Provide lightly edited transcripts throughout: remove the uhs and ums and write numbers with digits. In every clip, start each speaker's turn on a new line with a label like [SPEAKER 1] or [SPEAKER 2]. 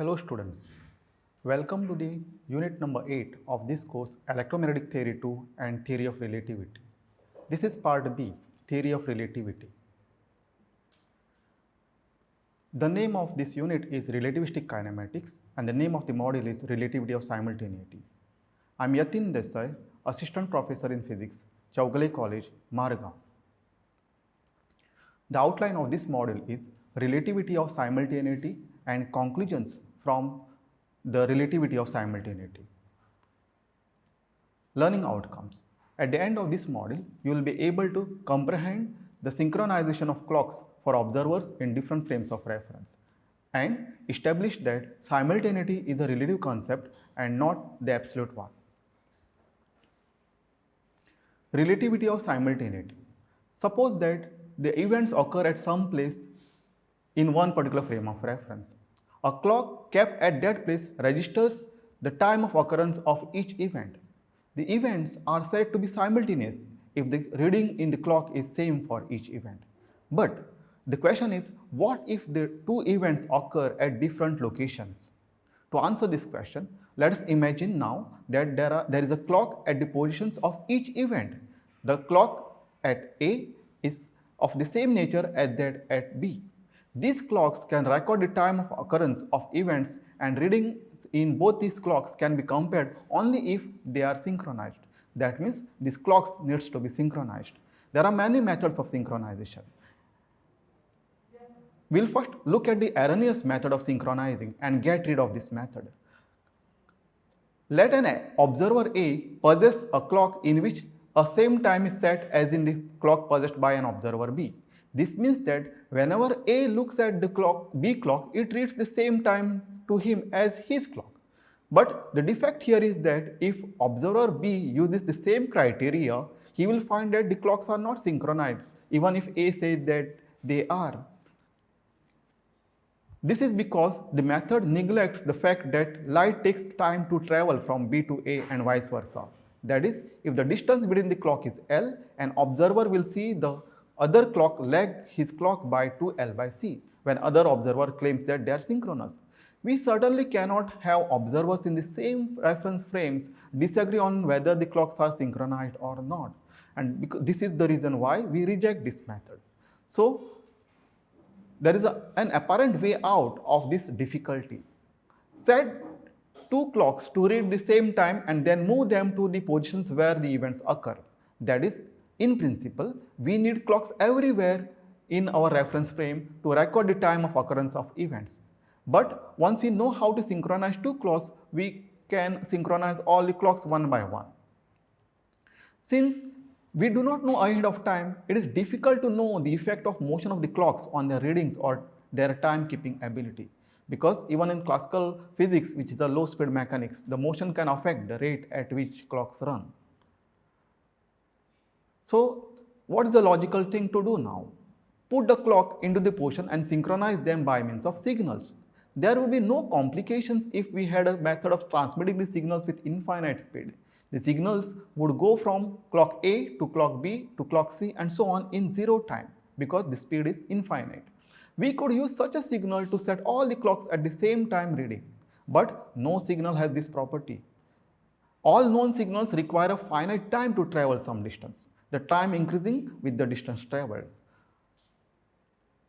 [SPEAKER 1] Hello students, welcome to the unit number 8 of this course Electromagnetic Theory 2 and Theory of Relativity. This is part B, Theory of Relativity. The name of this unit is Relativistic Kinematics and the name of the module is Relativity of Simultaneity. I am Yatin Desai, Assistant Professor in Physics, Chaugale College, Margao. The outline of this module is Relativity of Simultaneity and conclusions from the relativity of simultaneity. Learning outcomes. At the end of this module, you will be able to comprehend the synchronization of clocks for observers in different frames of reference and establish that simultaneity is a relative concept and not the absolute one. Relativity of simultaneity. Suppose that the events occur at some place in one particular frame of reference. A clock kept at that place registers the time of occurrence of each event. The events are said to be simultaneous if the reading in the clock is same for each event. But the question is, what if the two events occur at different locations? To answer this question, let us imagine now that there is a clock at the positions of each event. The clock at A is of the same nature as that at B. These clocks can record the time of occurrence of events and readings in both these clocks can be compared only if they are synchronized. That means these clocks needs to be synchronized. There are many methods of synchronization. We'll first look at the erroneous method of synchronizing and get rid of this method. Let an observer A possess a clock in which a same time is set as in the clock possessed by an observer B. This means that whenever A looks at the B clock, it reads the same time to him as his clock. But the defect here is that if observer B uses the same criteria, he will find that the clocks are not synchronized, even if A says that they are. This is because the method neglects the fact that light takes time to travel from B to A and vice versa. That is, if the distance between the clock is L, an observer will see the other clock lag his clock by 2L by C when other observer claims that they are synchronous. We certainly cannot have observers in the same reference frames disagree on whether the clocks are synchronized or not. And this is the reason why we reject this method. So, there is an apparent way out of this difficulty. Set two clocks to read the same time and then move them to the positions where the events occur. That is, in principle, we need clocks everywhere in our reference frame to record the time of occurrence of events. But once we know how to synchronize two clocks, we can synchronize all the clocks one by one. Since we do not know ahead of time, it is difficult to know the effect of motion of the clocks on their readings or their time-keeping ability. Because even in classical physics, which is a low-speed mechanics, the motion can affect the rate at which clocks run. So, what is the logical thing to do now? Put the clock into the position and synchronize them by means of signals. There will be no complications if we had a method of transmitting the signals with infinite speed. The signals would go from clock A to clock B to clock C and so on in zero time because the speed is infinite. We could use such a signal to set all the clocks at the same time reading, but no signal has this property. All known signals require a finite time to travel some distance, the time increasing with the distance traveled.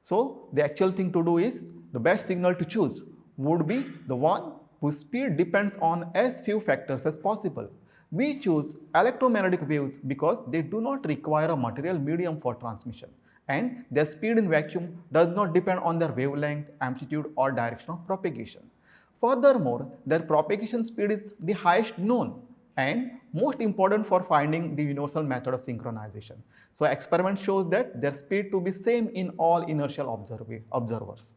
[SPEAKER 1] So, the actual thing to do is, the best signal to choose would be the one whose speed depends on as few factors as possible. We choose electromagnetic waves because they do not require a material medium for transmission and their speed in vacuum does not depend on their wavelength, amplitude or direction of propagation. Furthermore, their propagation speed is the highest known and most important for finding the universal method of synchronization. So, experiment shows that their speed to be same in all inertial observers.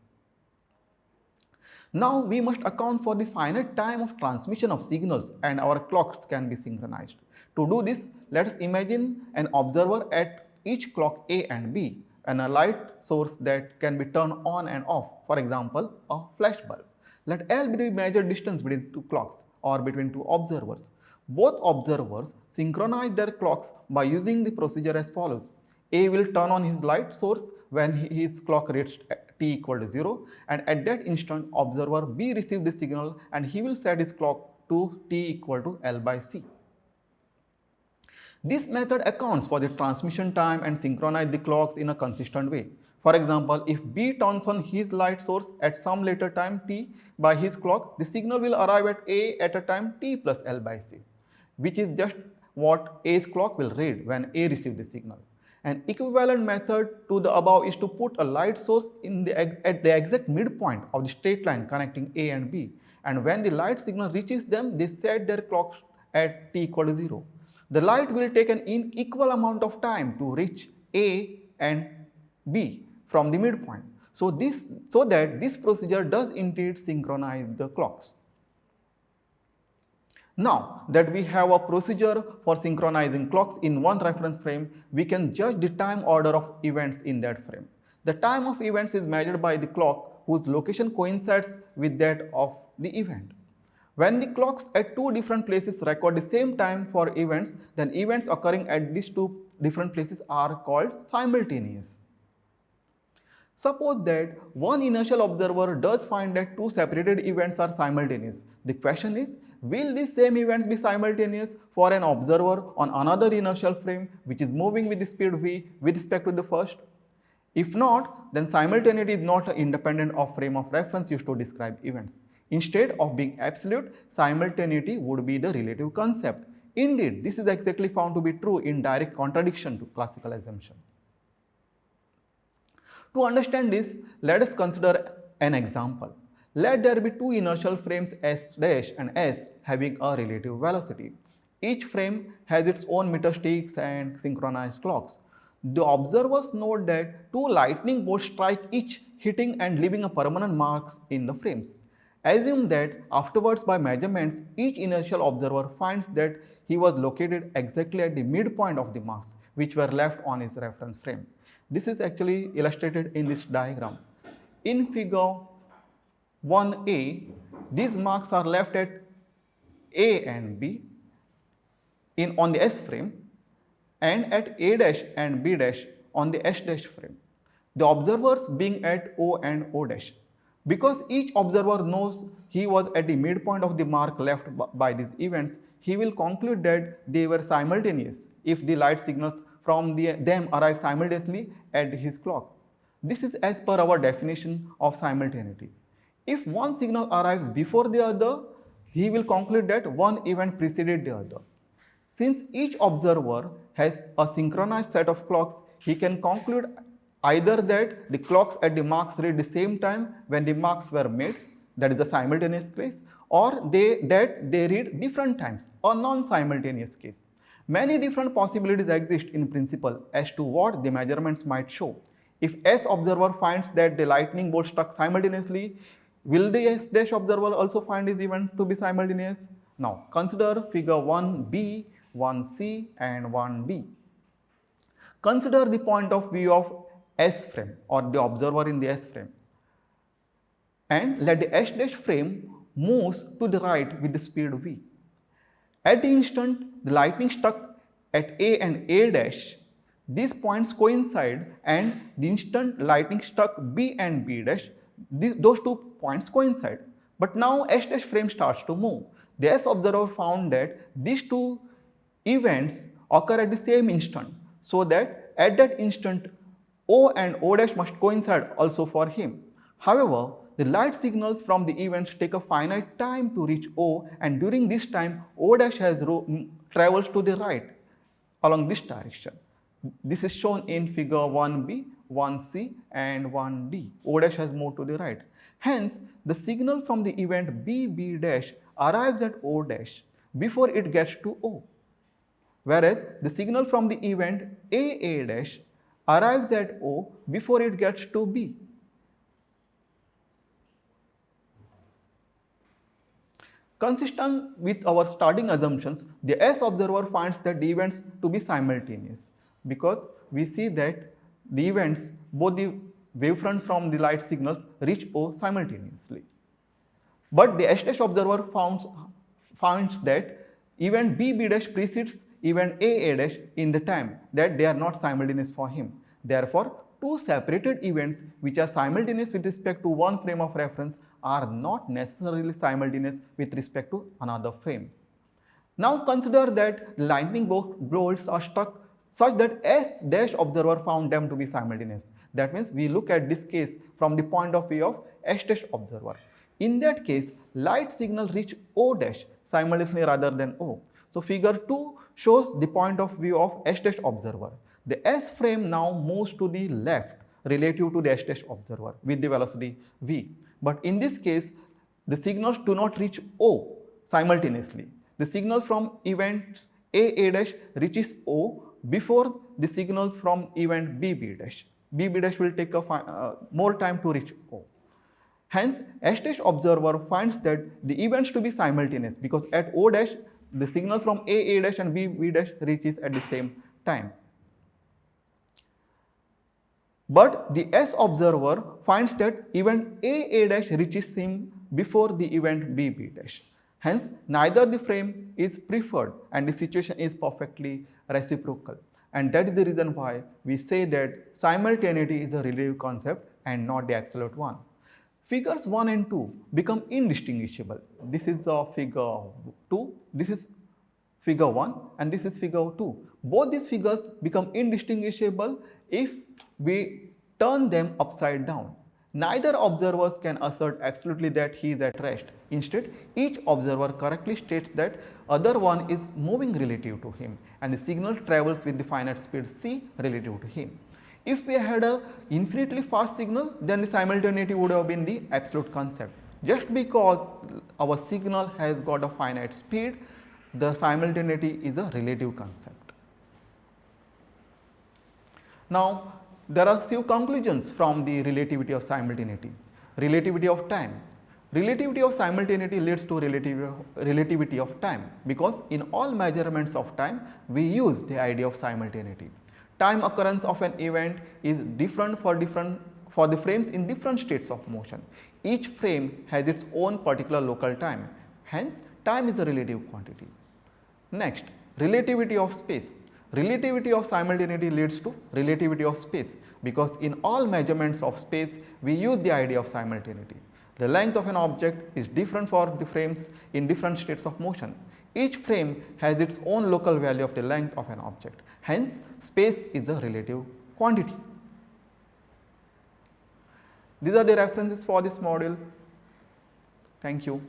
[SPEAKER 1] Now, we must account for the finite time of transmission of signals and our clocks can be synchronized. To do this, let us imagine an observer at each clock A and B and a light source that can be turned on and off, for example, a flash bulb. Let L be the measured distance between two clocks or between two observers. Both observers synchronize their clocks by using the procedure as follows. A will turn on his light source when his clock reads t equal to 0, and at that instant observer B receives the signal and he will set his clock to t equal to L by C. This method accounts for the transmission time and synchronizes the clocks in a consistent way. For example, if B turns on his light source at some later time t by his clock, the signal will arrive at A at a time t plus L by C, which is just what A's clock will read when A receives the signal. An equivalent method to the above is to put a light source at the exact midpoint of the straight line connecting A and B, and when the light signal reaches them, they set their clocks at t equal to 0. The light will take an equal amount of time to reach A and B from the midpoint. So that this procedure does indeed synchronize the clocks. Now that we have a procedure for synchronizing clocks in one reference frame, we can judge the time order of events in that frame. The time of events is measured by the clock whose location coincides with that of the event. When the clocks at two different places record the same time for events, then events occurring at these two different places are called simultaneous. Suppose that one inertial observer does find that two separated events are simultaneous. The question is, will these same events be simultaneous for an observer on another inertial frame which is moving with the speed v with respect to the first? If not, then simultaneity is not independent of frame of reference used to describe events. Instead of being absolute, simultaneity would be the relative concept. Indeed, this is exactly found to be true in direct contradiction to classical assumption. To understand this, let us consider an example. Let there be two inertial frames S' and S having a relative velocity. Each frame has its own meter sticks and synchronized clocks. The observers note that two lightning bolts strike each, hitting and leaving a permanent marks in the frames. Assume that afterwards by measurements, each inertial observer finds that he was located exactly at the midpoint of the marks which were left on his reference frame. This is actually illustrated in this diagram. In figure 1a, these marks are left at A and B on the S frame and at A dash and B dash on the S dash frame. The observers being at O and O dash. Because each observer knows he was at the midpoint of the mark left by these events, he will conclude that they were simultaneous if the light signals from them arrive simultaneously at his clock. This is as per our definition of simultaneity. If one signal arrives before the other, he will conclude that one event preceded the other. Since each observer has a synchronized set of clocks, he can conclude either that the clocks at the marks read the same time when the marks were made, that is a simultaneous case, or that they read different times, a non-simultaneous case. Many different possibilities exist in principle as to what the measurements might show. If S observer finds that the lightning bolt struck simultaneously, will the S dash observer also find this event to be simultaneous? Now consider figure 1b, 1c and 1d. Consider the point of view of S frame or the observer in the S frame, and let the S dash frame moves to the right with the speed v. At the instant the lightning struck at A and A dash, these points coincide, and the instant lightning struck B and B dash, those 2 points coincide. But now S dash frame starts to move. The S observer found that these 2 events occur at the same instant, so that at that instant O and O dash must coincide also for him. However, the light signals from the events take a finite time to reach O, and during this time O dash travels to the right along this direction. This is shown in figure 1b, 1c and 1d. O dash has moved to the right. Hence, the signal from the event B dash arrives at O dash before it gets to O, whereas the signal from the event A dash arrives at O before it gets to B. Consistent with our starting assumptions, the S observer finds that the events to be simultaneous, because we see that the events, both the wavefronts from the light signals, reach O simultaneously. But the S dash observer finds that event B dash precedes event A dash in the time that they are not simultaneous for him. Therefore, two separated events which are simultaneous with respect to one frame of reference are not necessarily simultaneous with respect to another frame. Now consider that lightning bolts are struck such that S dash observer found them to be simultaneous. That means we look at this case from the point of view of S dash observer. In that case, light signal reach O dash simultaneously rather than O. So figure 2 shows the point of view of S dash observer. The S frame now moves to the left relative to the S dash observer with the velocity v. But in this case, the signals do not reach O simultaneously. The signal from event A dash reaches O before the signals from event B dash. B dash will take more time to reach O. Hence, S dash observer finds that the events to be simultaneous because at O dash the signal from A dash and B dash reaches at the same time. But the S observer finds that event A dash reaches him before the event B dash. Hence, neither the frame is preferred and the situation is perfectly reciprocal. And that is the reason why we say that simultaneity is a relative concept and not the absolute one. Figures 1 and 2 become indistinguishable. This is figure 2, this is figure 1 and this is figure 2. Both these figures become indistinguishable if we turn them upside down. Neither observers can assert absolutely that he is at rest. Instead, each observer correctly states that other one is moving relative to him and the signal travels with the finite speed c relative to him. If we had an infinitely fast signal, then the simultaneity would have been the absolute concept. Just because our signal has got a finite speed, the simultaneity is a relative concept. Now, there are few conclusions from the relativity of simultaneity. Relativity of time. Relativity of simultaneity leads to relativity of time because in all measurements of time, we use the idea of simultaneity. Time occurrence of an event is different for the frames in different states of motion. Each frame has its own particular local time. Hence, time is a relative quantity. Next, relativity of space. Relativity of simultaneity leads to relativity of space because in all measurements of space, we use the idea of simultaneity. The length of an object is different for the frames in different states of motion. Each frame has its own local value of the length of an object. Hence, space is a relative quantity. These are the references for this module. Thank you.